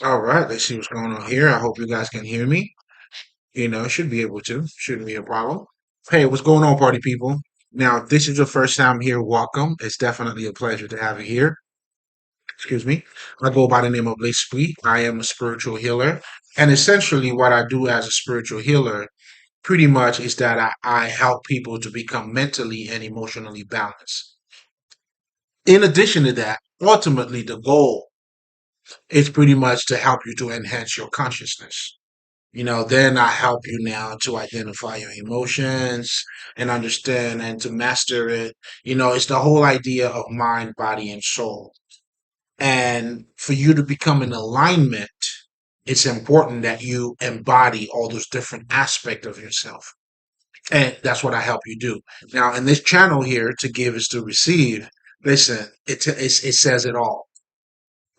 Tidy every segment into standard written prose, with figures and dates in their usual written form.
All right, let's see what's going on here. I hope you guys can hear me. Should be able to. Shouldn't be a problem. Hey, what's going on, party people? Now, if this is your first time here, welcome. It's definitely a pleasure to have you here. Excuse me. I go by the name of L'Esprit. I am a spiritual healer. And essentially, what I do as a spiritual healer pretty much is that I help people to become mentally and emotionally balanced. In addition to that, ultimately, the goal is pretty much to help you to enhance your consciousness. Then I help you now to identify your emotions and understand and to master it. It's the whole idea of mind, body, and soul. And for you to become in alignment, it's important that you embody all those different aspects of yourself. And that's what I help you do. Now, in this channel here, to give is to receive, listen, it says it all.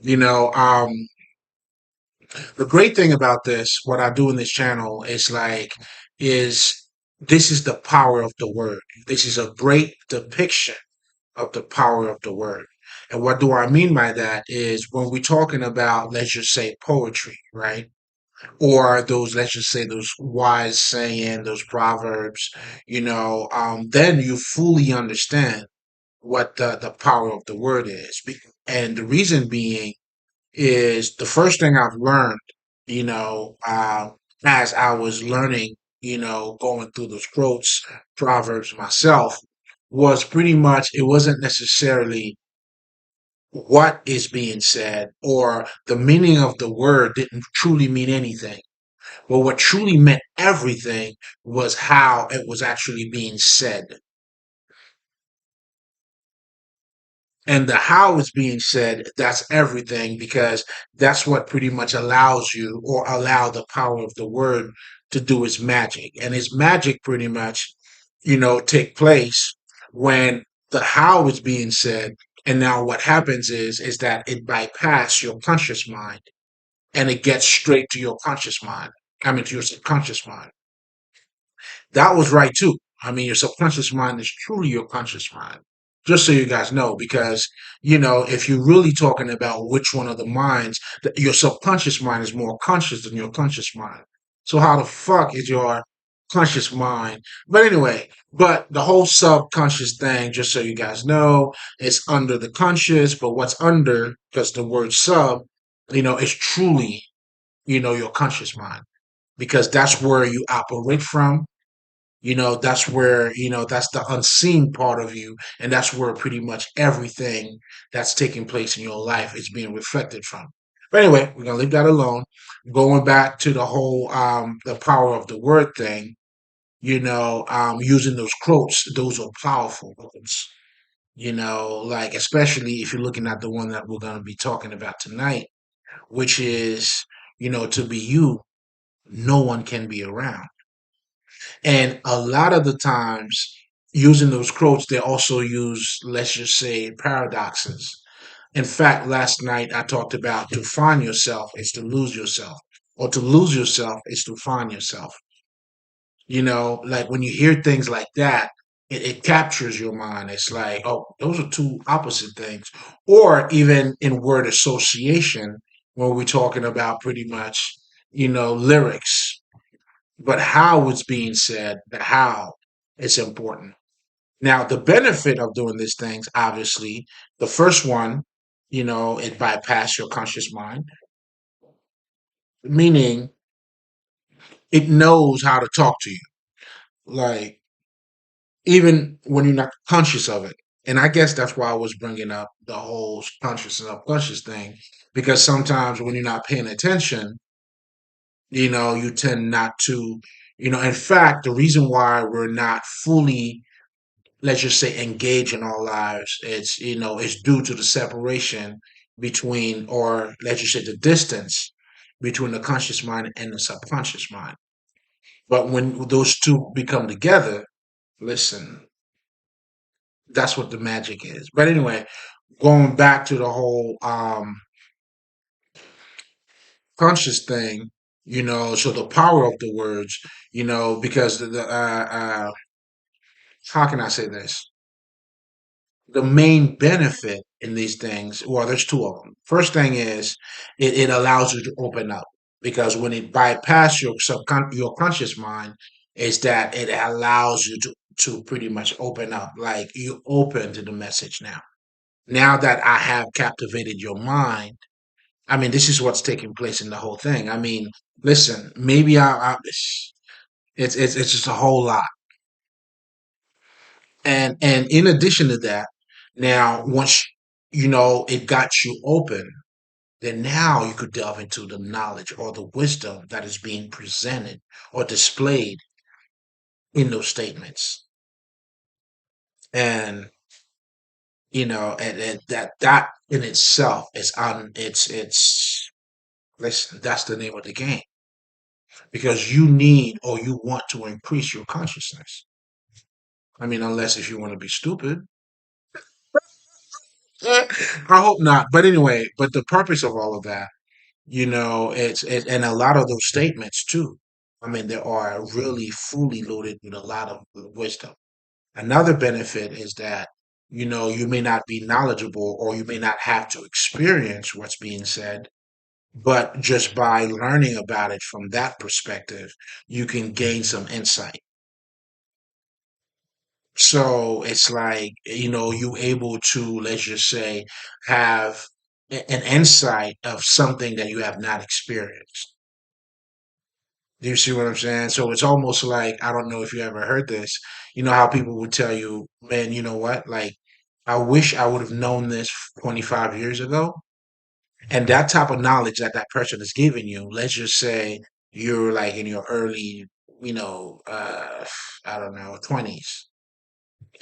You know, um, the great thing about this, what I do in this channel is this is the power of the word. This is a great depiction of the power of the word. And what do I mean by that is when we're talking about, let's just say poetry, right? Or those, let's just say those wise saying, those proverbs, then you fully understand what the power of the word is. And the reason being is the first thing I've learned, you know, uh, as I was learning, going through those quotes, proverbs myself, was pretty much it wasn't necessarily what is being said or the meaning of the word didn't truly mean anything. But what truly meant everything was how it was actually being said. And the how is being said, that's everything because that's what pretty much allows you or allow the power of the word to do its magic. And its magic pretty much, take place when the how is being said. And now what happens is that it bypasses your conscious mind and it gets straight to your conscious mind. I mean to your subconscious mind. That was right too. I mean, your subconscious mind is truly your conscious mind. Just so you guys know, because if you're really talking about which one of the minds, your subconscious mind is more conscious than your conscious mind. So how the fuck is your conscious mind? But anyway, but the whole subconscious thing, just so you guys know, is under the conscious. But what's under, because the word sub, is truly, your conscious mind, because that's where you operate from. That's where, that's the unseen part of you. And that's where pretty much everything that's taking place in your life is being reflected from. But anyway, we're going to leave that alone. Going back to the whole, the power of the word thing, using those quotes, those are powerful quotes, like especially if you're looking at the one that we're going to be talking about tonight, which is, to be you, no one can be around. And a lot of the times, using those quotes, they also use, let's just say, paradoxes. In fact, last night I talked about to find yourself is to lose yourself, or to lose yourself is to find yourself. Like when you hear things like that, it captures your mind. It's like, oh, those are two opposite things. Or even in word association, when we're talking about pretty much, lyrics, but how it's being said, the how is important. Now, the benefit of doing these things, obviously, the first one, it bypass your conscious mind, meaning it knows how to talk to you, like even when you're not conscious of it. And I guess that's why I was bringing up the whole conscious and subconscious thing, because sometimes when you're not paying attention, you tend not to, in fact, the reason why we're not fully, let's just say, engage in our lives, it's due to the separation between, or let's just say the distance between the conscious mind and the subconscious mind. But when those two become together, listen, that's what the magic is. But anyway, going back to the whole conscious thing, so the power of the words, because how can I say this? The main benefit in these things, well, there's two of them. First thing is it allows you to open up because when it bypass your conscious mind, is that it allows you to pretty much open up, like you open to the message now. Now that I have captivated your mind, I mean, this is what's taking place in the whole thing. I mean, listen, maybe it's just a whole lot. And in addition to that, now once you know it got you open, then now you could delve into the knowledge or the wisdom that is being presented or displayed in those statements. And and that in itself is on it's listen, that's the name of the game. Because you need or you want to increase your consciousness. I mean, unless if you want to be stupid. I hope not. But anyway, but the purpose of all of that, and a lot of those statements too. I mean, they are really fully loaded with a lot of wisdom. Another benefit is that, you may not be knowledgeable or you may not have to experience what's being said, but just by learning about it from that perspective, you can gain some insight. So it's like, you able to, let's just say, have an insight of something that you have not experienced. Do you see what I'm saying? So it's almost like, I don't know if you ever heard this, how people would tell you, man, you know what? Like, I wish I would have known this 25 years ago. And that type of knowledge that that person is giving you, let's just say you're like in your early, you know, uh, I don't know, 20s,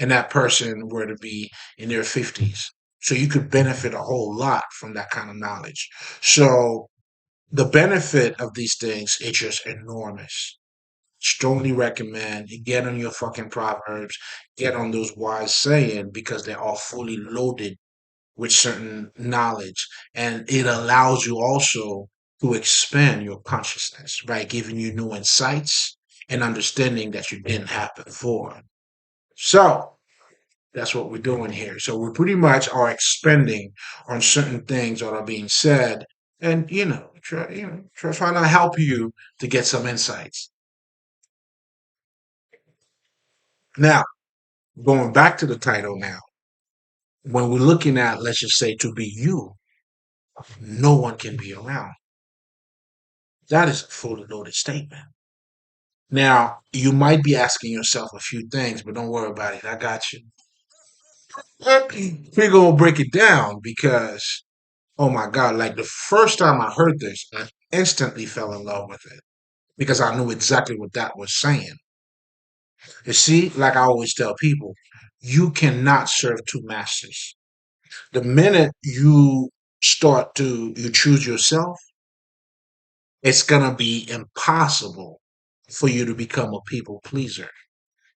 and that person were to be in their 50s. So you could benefit a whole lot from that kind of knowledge. So the benefit of these things is just enormous. Strongly recommend you get on your fucking proverbs, get on those wise saying because they're all fully loaded with certain knowledge, and it allows you also to expand your consciousness by giving you new insights and understanding that you didn't have before. So that's what we're doing here. So we pretty much are expending on certain things that are being said, and trying to help you to get some insights. Now, going back to the title now, when we're looking at, let's just say, to be you, no one can be around. That is a fully loaded statement. Now, you might be asking yourself a few things, but don't worry about it. I got you. We're going to break it down because, oh my God, like the first time I heard this, I instantly fell in love with it because I knew exactly what that was saying. You see, like I always tell people, you cannot serve two masters. The minute you choose yourself, it's gonna be impossible for you to become a people pleaser,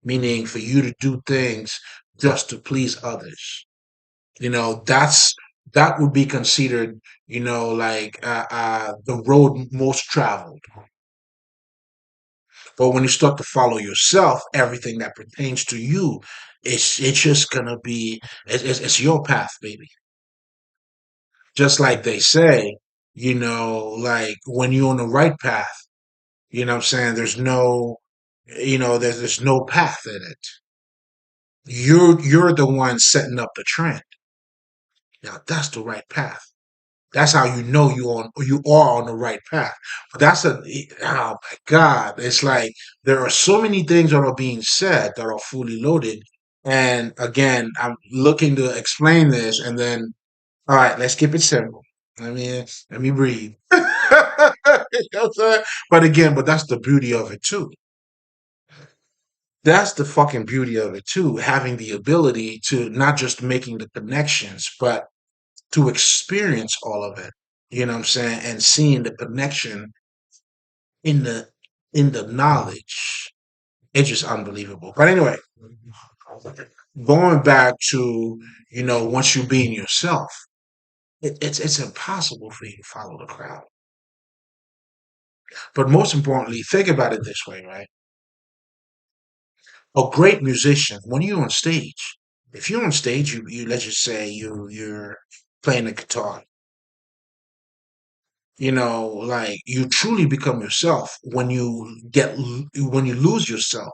meaning for you to do things just to please others. That would be considered, like the road most traveled. But when you start to follow yourself, everything that pertains to you, it's just gonna be it's your path, baby. Just like they say, like when you're on the right path, what I'm saying, there's no path in it. You're the one setting up the trend. Now that's the right path. That's how you know you are on the right path. But oh my God. It's like there are so many things that are being said that are fully loaded. And again, I'm looking to explain this and then all right, let's keep it simple. Let me breathe. You know what I'm saying? But that's the beauty of it too. That's the fucking beauty of it too, having the ability to not just making the connections, but to experience all of it. You know what I'm saying? And seeing the connection in the knowledge. It's just unbelievable. But anyway, going back to, once you being yourself, it's impossible for you to follow the crowd. But most importantly, think about it this way, right? A great musician, when you're on stage, If you're on stage, you let's just say you're playing the guitar, like you truly become yourself when when you lose yourself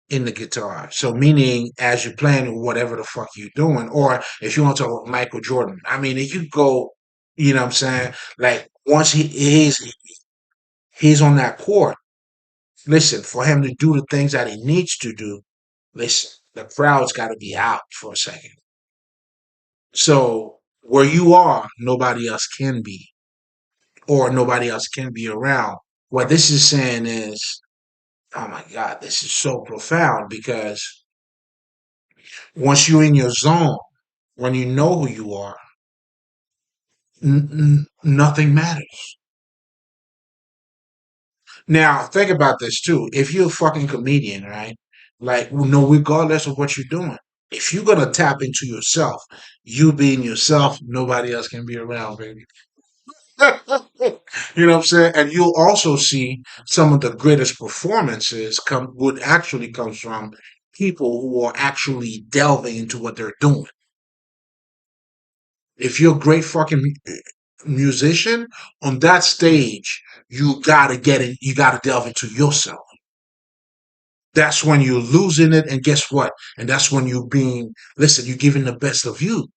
in the guitar. So meaning as you're playing whatever the fuck you're doing, or if you want to talk about Michael Jordan, I mean, if you go, what I'm saying, like once he's on that court, listen, for him to do the things that he needs to do, listen, the crowd's got to be out for a second. So where you are, nobody else can be, or nobody else can be around. What this is saying is, oh my God, this is so profound because once you're in your zone, when you know who you are, nothing matters. Now, think about this too. If you're a fucking comedian, right? Like, no, regardless of what you're doing, if you're gonna tap into yourself, you being yourself, nobody else can be around, baby. You know what I'm saying? And you'll also see some of the greatest performances would actually comes from people who are actually delving into what they're doing. If you're a great fucking musician on that stage, you gotta get it. You gotta delve into yourself. That's when you're losing it, and guess what? And that's when listen, you're giving the best of you,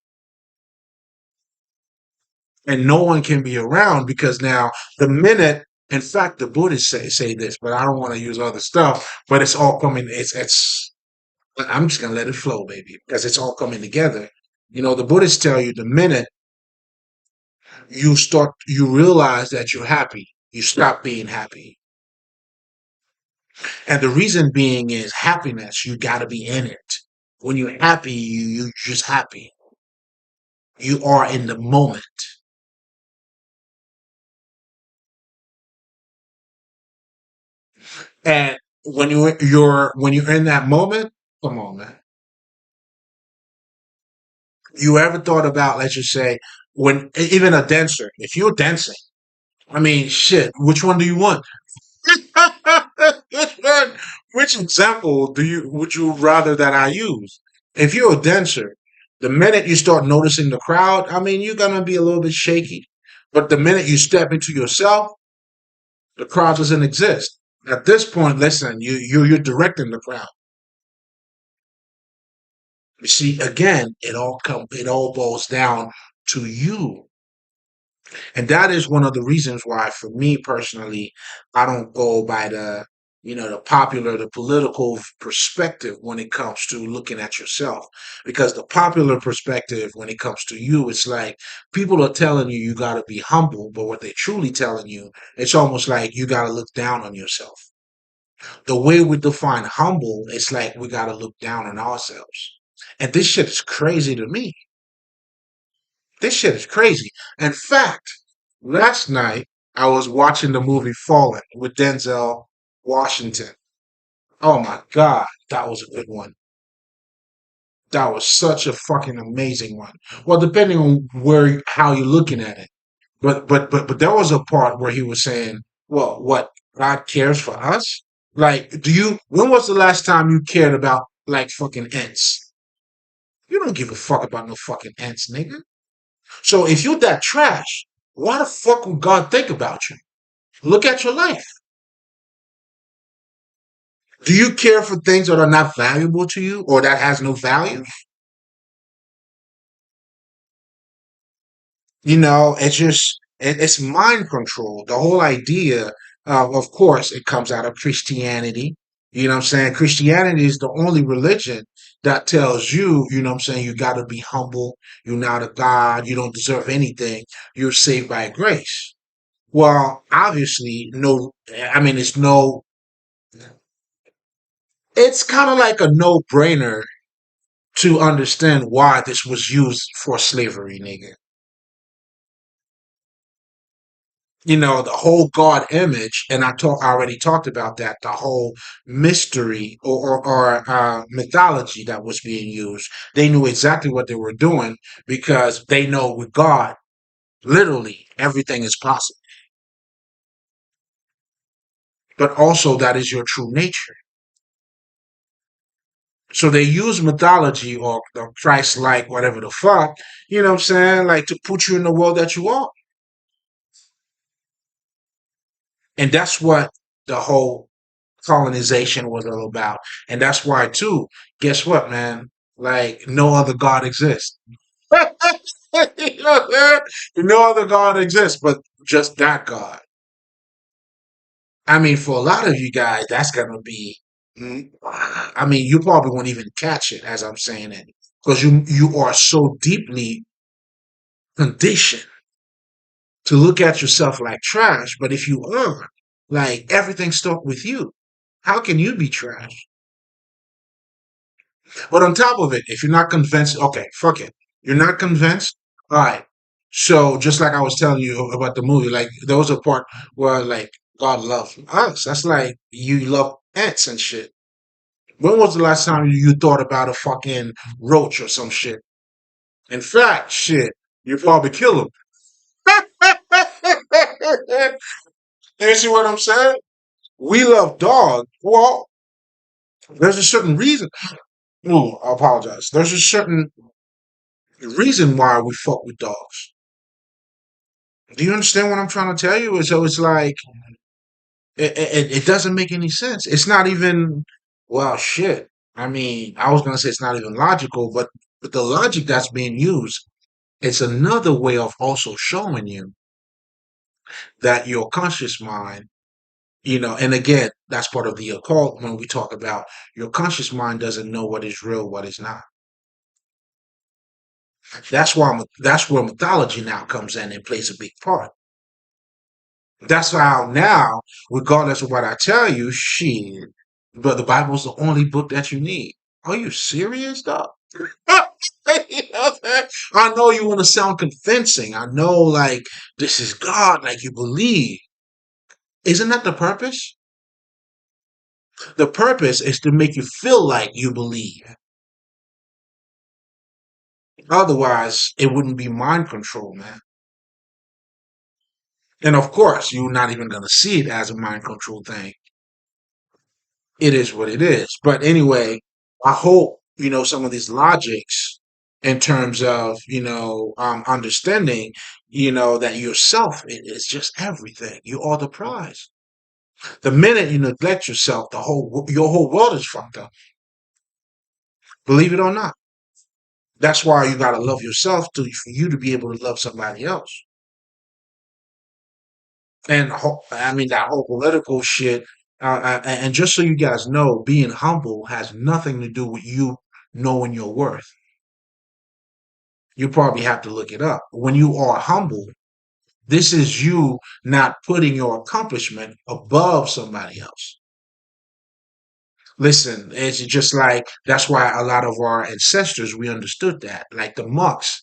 and no one can be around because now the minute. In fact, the Buddhists say this, but I don't want to use other stuff. But it's all coming. It's. I'm just gonna let it flow, baby, because it's all coming together. The Buddhists tell you the minute you realize that you're happy, you stop being happy. And the reason being is happiness, you got to be in it. When you're happy, you just happy. You are in the moment. And when you're in that moment, come on, man. You ever thought about, let's just say, when even a dancer, if you're dancing, I mean, shit, which one do you want? which one, which example would you rather that I use? If you're a dancer, the minute you start noticing the crowd, I mean, you're gonna be a little bit shaky. But the minute you step into yourself, the crowd doesn't exist. At this point, listen, you're directing the crowd. You see, again, it all boils down to you. And that is one of the reasons why, for me personally, I don't go by the political perspective when it comes to looking at yourself. Because the popular perspective, when it comes to you, it's like people are telling you got to be humble, but what they're truly telling you, it's almost like you got to look down on yourself. The way we define humble, it's like we got to look down on ourselves. And this shit is crazy to me. This shit is crazy. In fact, last night I was watching the movie Fallen with Denzel Washington. Oh my God, that was a good one. That was such a fucking amazing one. Well, depending on how you're looking at it. But there was a part where he was saying, well, what, God cares for us? Like, when was the last time you cared about like fucking ants? You don't give a fuck about no fucking ants, nigga. So if you're that trash, why the fuck would God think about you? Look at your life. Do you care for things that are not valuable to you or that has no value? It's just it's mind control. The whole idea, of course, it comes out of Christianity. You know what I'm saying? Christianity is the only religion that tells you, you know what I'm saying, you got to be humble. You're not a God. You don't deserve anything. You're saved by grace. Well, obviously, no. I mean, it's kind of like a no-brainer to understand why this was used for slavery, nigga. The whole God image, and I already talked about that, the whole mystery or mythology that was being used. They knew exactly what they were doing because they know with God, literally everything is possible. But also that is your true nature. So they use mythology or Christ like whatever the fuck, you know what I'm saying? Like to put you in the world that you are. And that's what the whole colonization was all about. And that's why too, guess what, man? Like no other God exists. You know what I'm saying? No other God exists but just that God. I mean, for a lot of you guys, that's gonna be. I mean, you probably won't even catch it as I'm saying it because you are so deeply conditioned to look at yourself like trash. But if you are, like everything stuck with you, how can you be trash? But on top of it, if you're not convinced, okay, fuck it. You're not convinced? All right. So just like I was telling you about the movie, like there was a part where like God loves us. That's like you love ants and shit. When was the last time you thought about a fucking roach or some shit? In fact, shit, you probably kill him. You see what I'm saying? We love dogs. Well, there's a certain reason. Oh, I apologize. There's a certain reason why we fuck with dogs. Do you understand what I'm trying to tell you? So it's like it doesn't make any sense. It's not even well, shit. I mean, I was gonna say it's not even logical, but the logic that's being used, it's another way of also showing you that your conscious mind, and again, that's part of the occult when we talk about your conscious mind doesn't know what is real, what is not. That's where mythology now comes in and plays a big part. That's how now, regardless of what I tell you, shit, but the Bible's the only book that you need. Are you serious, dog? You know what I'm saying? I know you want to sound convincing. I know, like, this is God, like you believe. Isn't that the purpose? The purpose is to make you feel like you believe. Otherwise, it wouldn't be mind control, man. And of course, you're not even going to see it as a mind control thing. It is what it is. But anyway, I hope, some of these logics in terms of, understanding, that yourself is just everything. You are the prize. The minute you neglect yourself, your whole world is fucked up. Believe it or not. That's why you gotta love yourself for you to be able to love somebody else. And I mean that whole political shit. And just so you guys know, being humble has nothing to do with you knowing your worth. You probably have to look it up. When you are humble, this is you not putting your accomplishment above somebody else. Listen, it's just like that's why a lot of our ancestors we understood that. Like the monks,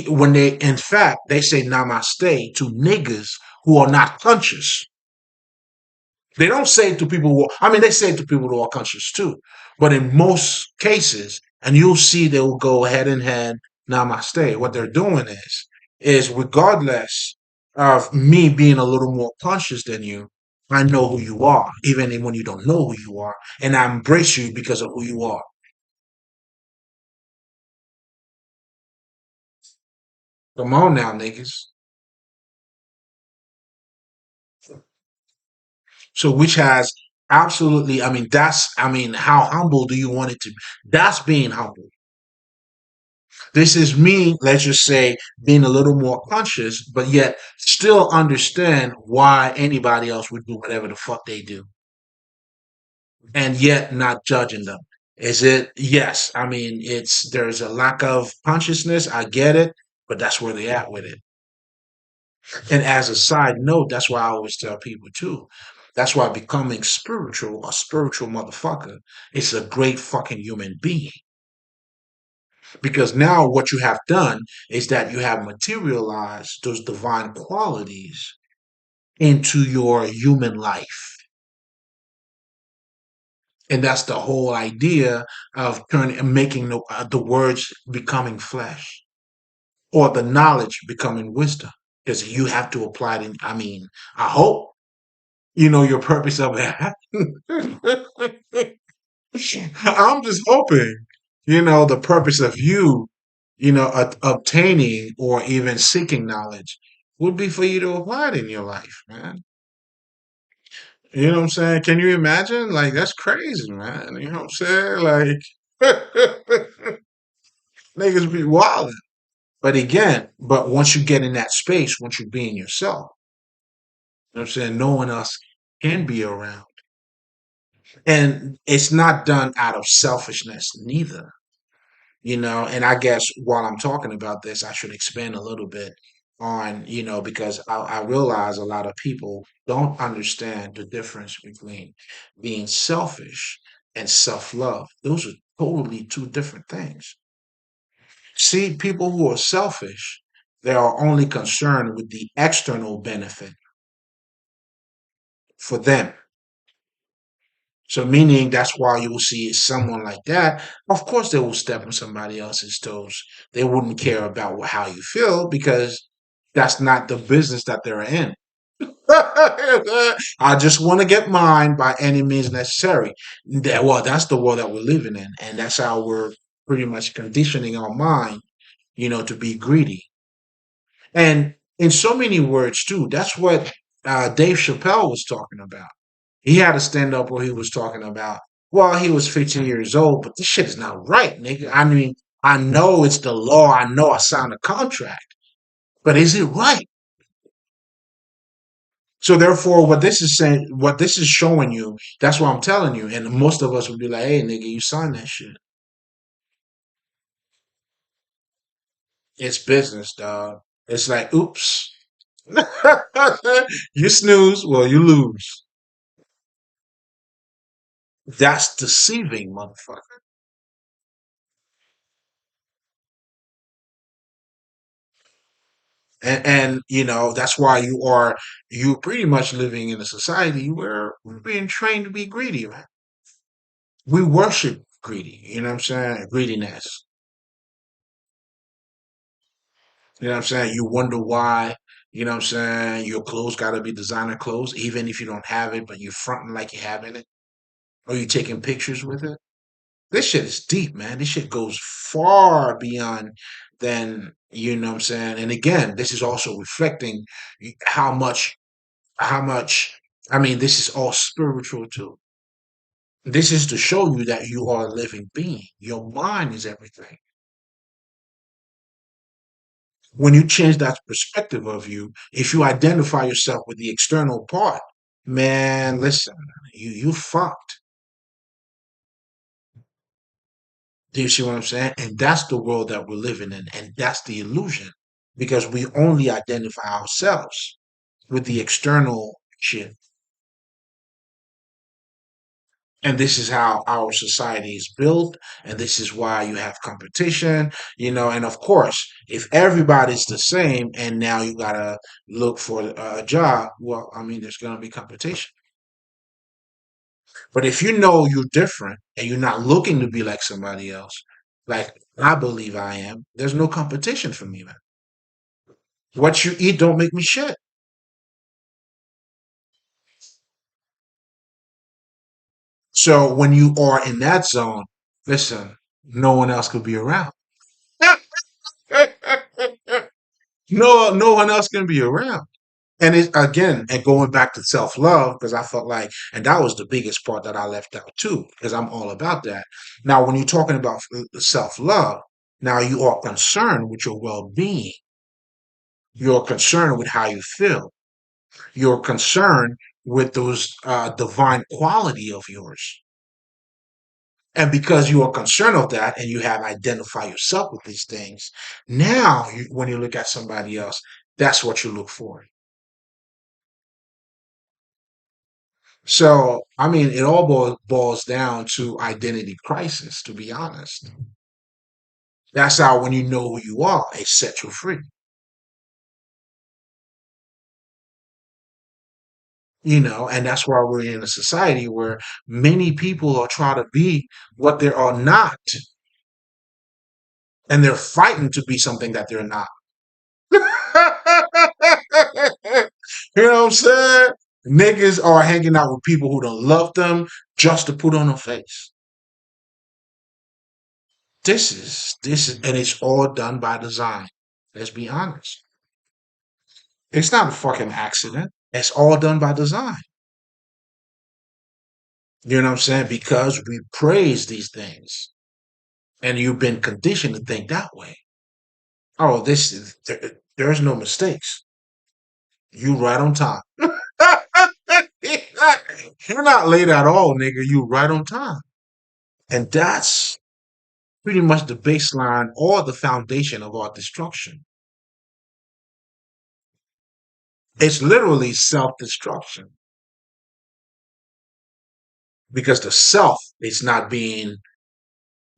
when they in fact they say namaste to niggas who are not conscious. They don't say it to people who, I mean, they say it to people who are conscious too. But in most cases, and you'll see they will go head in hand, namaste. What they're doing is regardless of me being a little more conscious than you, I know who you are, even when you don't know who you are. And I embrace you because of who you are. Come on now, niggas. So which has absolutely, I mean, how humble do you want it to be? That's being humble. This is me, let's just say, being a little more conscious, but yet still understand why anybody else would do whatever the fuck they do, and yet not judging them. Is it? Yes. I mean, there's a lack of consciousness. I get it, but that's where they're at with it. And as a side note, that's why I always tell people too. That's why becoming spiritual, a spiritual motherfucker, is a great fucking human being. Because now what you have done is that you have materialized those divine qualities into your human life. And that's the whole idea of making the words becoming flesh or the knowledge becoming wisdom. Because you have to apply it in, I mean, I hope you know your purpose of that. I'm just hoping, the purpose of you, obtaining or even seeking knowledge would be for you to apply it in your life, man. You know what I'm saying? Can you imagine? Like, that's crazy, man. You know what I'm saying? Like, niggas be wild. But again, once you get in that space, once you being yourself, you know what I'm saying? No one else can be around. And it's not done out of selfishness, neither. And I guess while I'm talking about this, I should expand a little bit on, because I realize a lot of people don't understand the difference between being selfish and self-love. Those are totally two different things. See, people who are selfish, they are only concerned with the external benefit for them. So, meaning that's why you will see someone like that. Of course, they will step on somebody else's toes. They wouldn't care about how you feel because that's not the business that they're in. I just want to get mine by any means necessary. Well, that's the world that we're living in, and that's how we're pretty much conditioning our mind, to be greedy. And in so many words, too, that's what Dave Chappelle was talking about. He had a stand up where he was talking about, well, he was 15 years old, but this shit is not right, nigga. I mean, I know it's the law. I know I signed a contract, but is it right? So therefore, what this is showing you, that's what I'm telling you. And most of us would be like, hey, nigga, you signed that shit. It's business, dog. It's like, oops. You snooze, well, you lose. That's deceiving, motherfucker. And that's why you pretty much living in a society where we're being trained to be greedy, man. We worship greedy, you know what I'm saying? Greediness. You know what I'm saying? You wonder why, what I'm saying, your clothes gotta be designer clothes, even if you don't have it, but you're fronting like you having it, or you taking pictures with it. This shit is deep, man. This shit goes far beyond than, what I'm saying? And again, this is also reflecting how much I mean, this is all spiritual too. This is to show you that you are a living being. Your mind is everything. When you change that perspective of you, if you identify yourself with the external part, man, listen, you fucked. Do you see what I'm saying? And that's the world that we're living in, and that's the illusion. Because we only identify ourselves with the external shit. And this is how our society is built, and this is why you have competition, and of course, if everybody's the same and now you gotta look for a job, well, I mean, there's gonna be competition. But if you know you're different and you're not looking to be like somebody else, like I believe I am, there's no competition for me, man. What you eat don't make me shit. So when you are in that zone, listen, no one else could be around. No one else can be around. And it again, and going back to self love, because I felt like, and that was the biggest part that I left out too, because I'm all about that. Now, when you're talking about self love, now you are concerned with your well being. You're concerned with how you feel. You're concerned with those divine quality of yours. And because you are concerned of that and you have identified yourself with these things, now when you look at somebody else, that's what you look for. So, I mean, it all boils down to identity crisis, to be honest. That's how, when you know who you are, it sets you free. And that's why we're in a society where many people are trying to be what they are not, and they're fighting to be something that they're not. You know what I'm saying? Niggas are hanging out with people who don't love them just to put on a face. And it's all done by design. Let's be honest. It's not a fucking accident. It's all done by design. You know what I'm saying? Because we praise these things, and you've been conditioned to think that way. Oh, there's no mistakes. You right on time. You're not late at all, nigga. You right on time. And that's pretty much the baseline or the foundation of our destruction. It's literally self-destruction because the self is not being,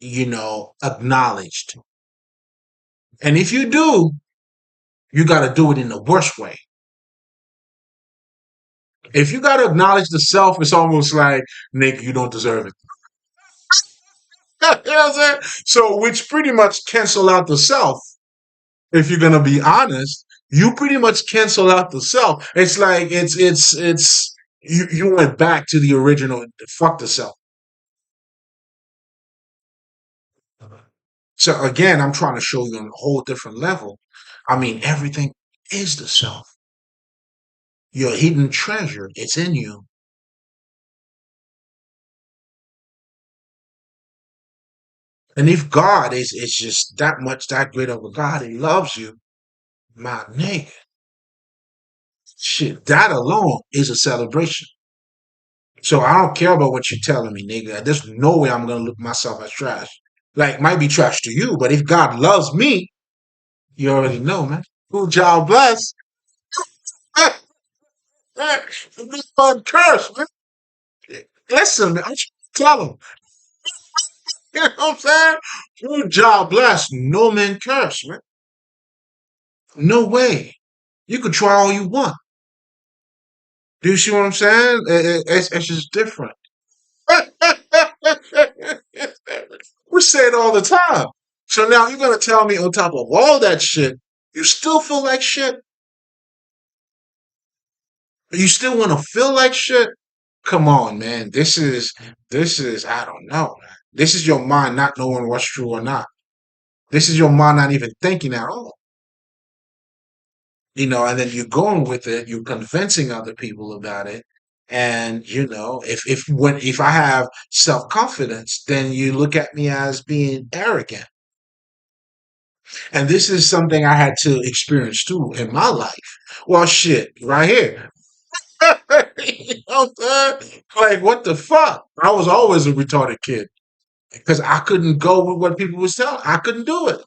acknowledged. And if you do, you got to do it in the worst way. If you got to acknowledge the self, it's almost like, Nick, you don't deserve it. You know what I'm saying? So, which pretty much cancel out the self. If you're gonna be honest, you pretty much cancel out the self. It's like it's you went back to the original. Fuck the self. So again, I'm trying to show you on a whole different level. I mean, everything is the self. Your hidden treasure, it's in you. And if God is just that much that great of a God, He loves you, my nigga. Shit, that alone is a celebration. So I don't care about what you're telling me, nigga. There's no way I'm gonna look myself as trash. Like, might be trash to you, but if God loves me, you already know, man. Who child bless? This one curse, man. Listen, man. I'm trying to tell him. You know what I'm saying? Who child bless? No man curse, man. No way. You could try all you want. Do you see what I'm saying? It's just different. We say it all the time. So now you're gonna tell me on top of all that shit, you still feel like shit? You still want to feel like shit? Come on, man. This is I don't know, man. This is your mind not knowing what's true or not. This is your mind not even thinking at all. And then you're going with it, you're convincing other people about it. And if I have self-confidence, then you look at me as being arrogant. And this is something I had to experience too in my life. Well, shit, right here. You know what I'm saying? Like, what the fuck? I was always a retarded kid because I couldn't go with what people was telling. I couldn't do it.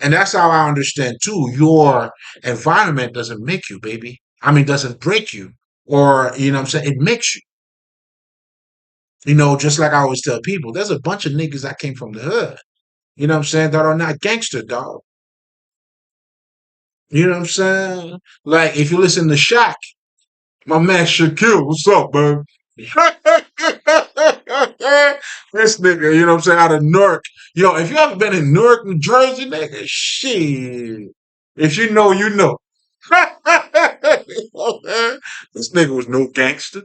And that's how I understand too. Your environment doesn't make you, baby. I mean, doesn't break you. Or, you know what I'm saying? It makes you. Just like I always tell people, there's a bunch of niggas that came from the hood, you know what I'm saying, that are not gangster, dog. You know what I'm saying? Like, if you listen to Shaq, my man Shaquille, what's up, man? This nigga, you know what I'm saying, out of Newark. Yo, if you ever been in Newark, New Jersey, nigga, shit. If you know, you know. This nigga was no gangster.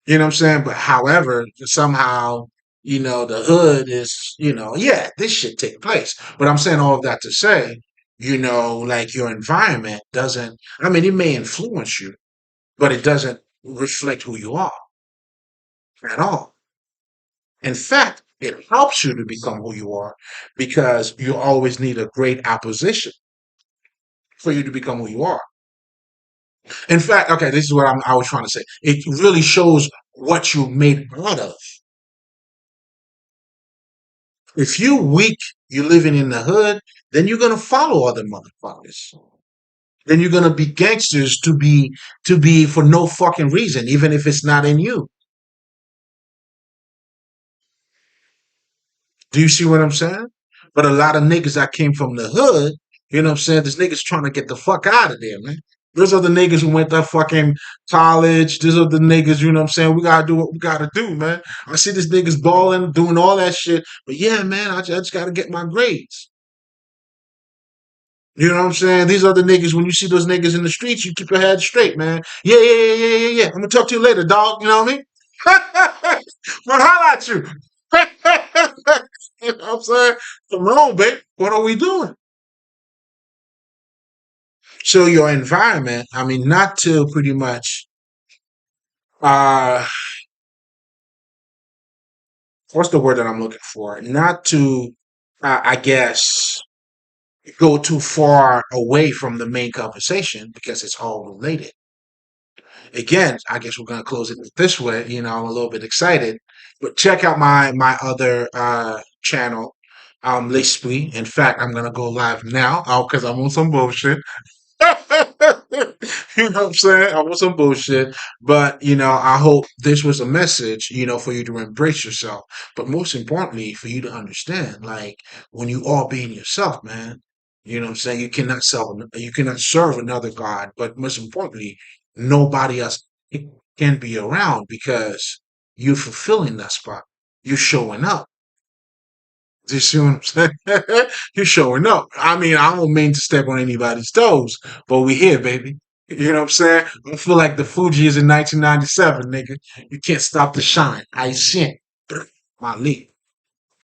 You know what I'm saying? But however, somehow, the hood is, yeah, this shit take place. But I'm saying all of that to say, like your environment doesn't, I mean, it may influence you, but it doesn't reflect who you are at all. In fact, it helps you to become who you are because you always need a great opposition for you to become who you are. In fact, okay, this is what I was trying to say. It really shows what you're made out of. If you weak, you're living in the hood, then you're gonna follow other motherfuckers. Then you're gonna be gangsters to be for no fucking reason, even if it's not in you. Do you see what I'm saying? But a lot of niggas that came from the hood, you know what I'm saying? This niggas trying to get the fuck out of there, man. Those are the niggas who went to fucking college. These are the niggas, you know what I'm saying? We gotta do what we gotta do, man. I see these niggas balling, doing all that shit. But yeah, man, I just gotta get my grades. You know what I'm saying? These are the niggas, when you see those niggas in the streets, you keep your head straight, man. Yeah, yeah, yeah, yeah, yeah, yeah. I'm gonna talk to you later, dog. You know what I mean? But holla at you. You know what I'm saying? Come on, babe. What are we doing? So your environment, I mean, not to pretty much uh what's the word that I'm looking for? Not to I guess go too far away from the main conversation because it's all related. Again, I guess we're gonna close it this way. You know, I'm a little bit excited, but check out my other channel, L'Esprit. In fact, I'm gonna go live now because I'm on some bullshit. You know what I'm saying? I want some bullshit. But, I hope this was a message, for you to embrace yourself. But most importantly, for you to understand, like, when you are being yourself, man, you know what I'm saying? You cannot serve another God. But most importantly, nobody else can be around because you're fulfilling that spot. You're showing up. Do you see what I'm saying? You're showing up. I mean, I don't mean to step on anybody's toes, but we here, baby. You know what I'm saying? I feel like the Fuji is in 1997, nigga. You can't stop the shine. I sent. My leak.